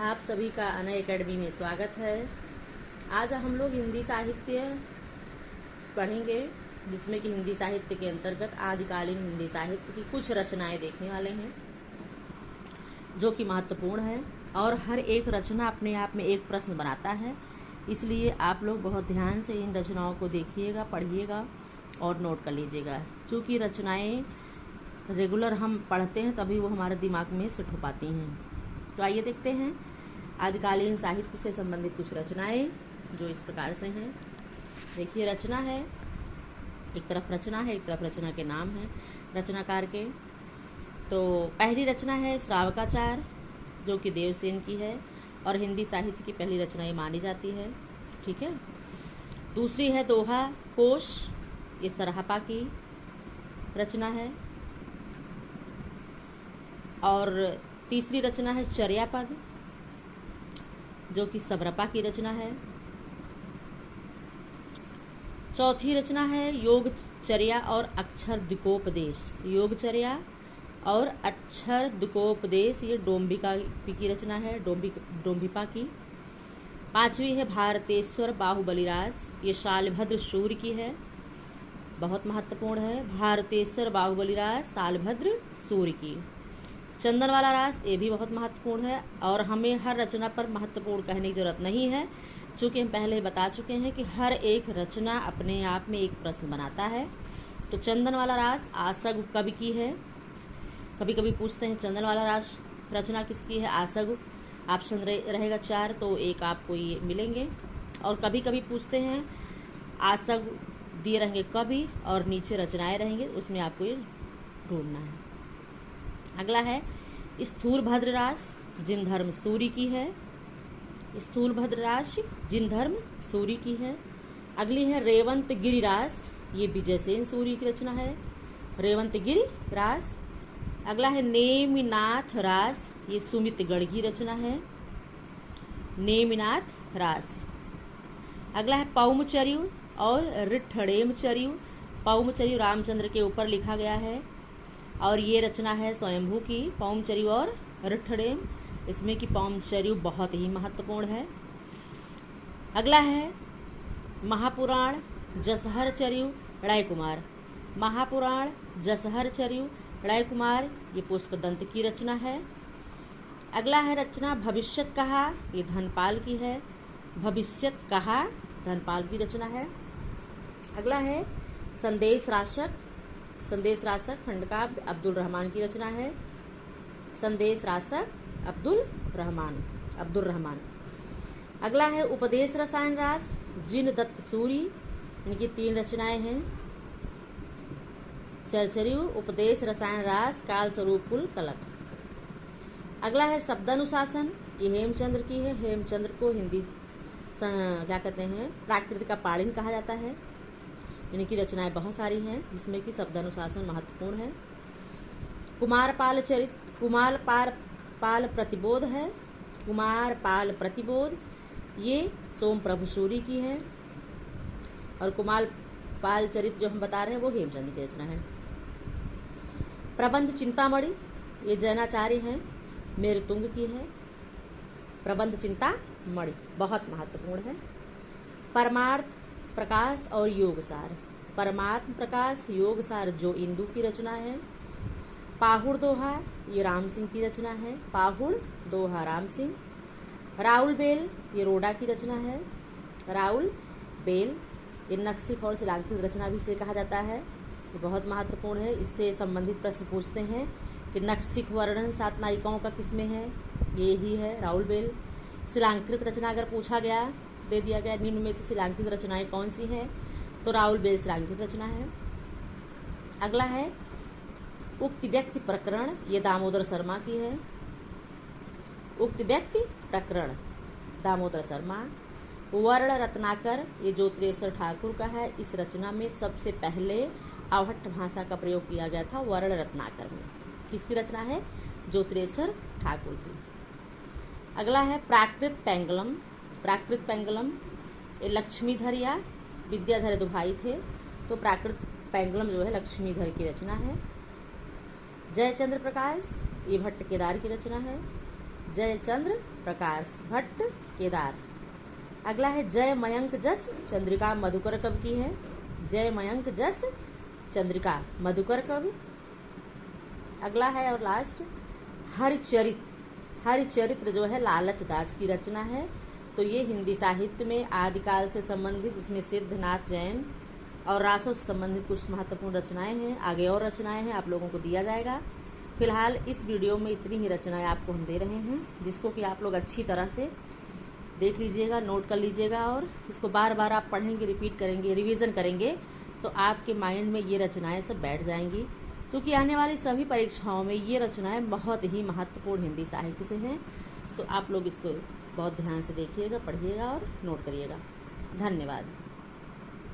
आप सभी का अनय एकेडमी में स्वागत है। आज हम लोग हिंदी साहित्य पढ़ेंगे, जिसमें कि हिंदी साहित्य के अंतर्गत आदिकालीन हिंदी साहित्य की कुछ रचनाएं देखने वाले हैं जो कि महत्वपूर्ण है। और हर एक रचना अपने आप में एक प्रश्न बनाता है, इसलिए आप लोग बहुत ध्यान से इन रचनाओं को देखिएगा, पढ़िएगा और नोट कर लीजिएगा। चूँकि रचनाएं रेगुलर हम पढ़ते हैं तभी वो हमारे दिमाग में सेट हो पाती हैं। तो आइए देखते हैं आदिकालीन साहित्य से संबंधित कुछ रचनाएं जो इस प्रकार से हैं। देखिए, रचना है, एक तरफ रचना है, एक तरफ रचना के नाम है रचनाकार के। तो पहली रचना है श्रावकाचार, जो कि देवसेन की है और हिंदी साहित्य की पहली रचना ये मानी जाती है। ठीक है। दूसरी है दोहा कोश, ये सरहपा की रचना है। और तीसरी रचना है चर्यापद, जो कि सबरपा की रचना है। चौथी रचना है योगचर्या और अक्षर दिकोपदेश, योगचर्या और अक्षर दिकोपदेश, ये डोम्बिका की रचना है, डोम्बिपा की। पांचवी है भारतेश्वर बाहुबलिरास, ये शालभद्र सूर्य की है, बहुत महत्वपूर्ण है। भारतेश्वर बाहुबलिरास शालभद्र सूर्य की। चंदन वाला रास, ये भी बहुत महत्वपूर्ण है और हमें हर रचना पर महत्वपूर्ण कहने की जरूरत नहीं है, चूँकि हम पहले बता चुके हैं कि हर एक रचना अपने आप में एक प्रश्न बनाता है। तो चंदन वाला रास आसग कवि की है। कभी कभी पूछते हैं चंदन वाला रास रचना किसकी है, आसग ऑप्शन रहेगा 4, तो एक आपको ये मिलेंगे। और कभी कभी पूछते हैं आसग दिए रहेंगे कवि और नीचे रचनाएं रहेंगे, उसमें आपको ये ढूंढना है। अगला है स्थूलभद्र रास, जिनधर्म सूरी की है, स्थूलभद्र रास जिनधर्म सूरी की है। अगली है रेवंत गिरि रास, ये विजयसेन सूरी की रचना है, रेवंत गिरि रास। अगला है नेमिनाथ रास, ये सुमितगढ़ की रचना है, नेमिनाथ रास। अगला है पौमचर्यु और रिठड़ेमचर्यु, पौमचर्यु रामचंद्र के ऊपर लिखा गया है और ये रचना है स्वयंभू की, पौमचर्यु और रिठड़ेम, इसमें कि पौमचर्यु बहुत ही महत्वपूर्ण है। अगला है महापुराण जसहरचर्यु ड़य कुमार, महापुराण जसहरचर्यु ड़य कुमार, ये पुष्पदंत की रचना है। अगला है रचना भविष्यत कहा, ये धनपाल की है, भविष्यत कहा धनपाल की रचना है। अगला है संदेश राशक, संदेश राशक खंडकाव्य अब्दुल रहमान की रचना है, संदेश राशक अब्दुल रहमान। अगला है उपदेश रसायन रास, जिन दत्त सूरी, इनकी 3 रचनाएं हैं, चरचर्यु, उपदेश रसायन रास, काल स्वरूप कुल कलक। अगला है शब्दानुशासन, ये हेमचंद्र की है, हेमचंद्र को हिंदी क्या कहते हैं प्राकृत का पाणिनि कहा जाता है। इनकी रचनाएं बहुत सारी हैं, जिसमें कि शब्दानुशासन महत्वपूर्ण है। कुमारपाल चरित, कुमारपाल प्रतिबोध है, कुमारपाल प्रतिबोध, ये सोम प्रभु सूरी की है। और कुमारपाल चरित जो हम बता रहे हैं वो हेमचंद्र की रचना है। प्रबंध चिंतामणि, ये जैनाचार्य हैं, मेरुतुंग की है, प्रबंध चिंतामणि बहुत महत्वपूर्ण है। परमार्थ प्रकाश और योगसार, परमात्म प्रकाश योगसार जो इंदु की रचना है। पाहुड़ दोहा, ये राम सिंह की रचना है, पाहुड़ दोहा राम सिंह। राउल बेल, ये रोडा की रचना है, राउल बेल, ये नक्सिक और शिलांकित रचना भी इसे कहा जाता है, ये बहुत महत्वपूर्ण है। इससे संबंधित प्रश्न पूछते हैं कि नक्सिक वर्णन 7 नायिकाओं का किसमें है, ये ही है राउल बेल। शिलांकृत रचना अगर पूछा गया, दे दिया गया निम्न में से शिलांकित रचनाएं कौन सी हैं, तो राउल बेल शिलांकित रचना है। अगला है उक्त व्यक्ति प्रकरण, ये दामोदर शर्मा की है, उक्त व्यक्ति प्रकरण दामोदर शर्मा। वर्ण रत्नाकर, ये ज्योतिरेश्वर ठाकुर का है, इस रचना में सबसे पहले अवहट्ट भाषा का प्रयोग किया गया था वर्ण रत्नाकर में। किसकी रचना है, ज्योतिरेश्वर ठाकुर की। अगला है प्राकृत पेंगलम, प्राकृत पेंगलम, ये लक्ष्मीधर या विद्याधर दो भाई थे, तो प्राकृत पेंगलम जो है लक्ष्मीधर की रचना है। जयचंद्र प्रकाश, ये भट्ट केदार की रचना है। जयचंद्र प्रकाश भट्ट केदार। अगला है जय मयंक जस चंद्रिका मधुकर कवि की है। जय मयंक जस चंद्रिका मधुकर कवि। अगला है और लास्ट हरिचरित्र जो है लालच दास की रचना है। तो ये हिंदी साहित्य में आदिकाल से संबंधित, इसमें सिद्धनाथ जैन और रासों से संबंधित कुछ महत्वपूर्ण रचनाएं हैं। आगे और रचनाएं हैं, आप लोगों को दिया जाएगा। फिलहाल इस वीडियो में इतनी ही रचनाएं आपको हम दे रहे हैं, जिसको कि आप लोग अच्छी तरह से देख लीजिएगा, नोट कर लीजिएगा और इसको बार बार आप पढ़ेंगे, रिपीट करेंगे, रिवीजन करेंगे तो आपके माइंड में ये रचनाएं सब बैठ जाएंगी, क्योंकि आने वाली सभी परीक्षाओं में ये रचनाएं बहुत ही महत्वपूर्ण हिंदी साहित्य से हैं। तो आप लोग इसको बहुत ध्यान से देखिएगा, पढ़िएगा और नोट करिएगा। धन्यवाद।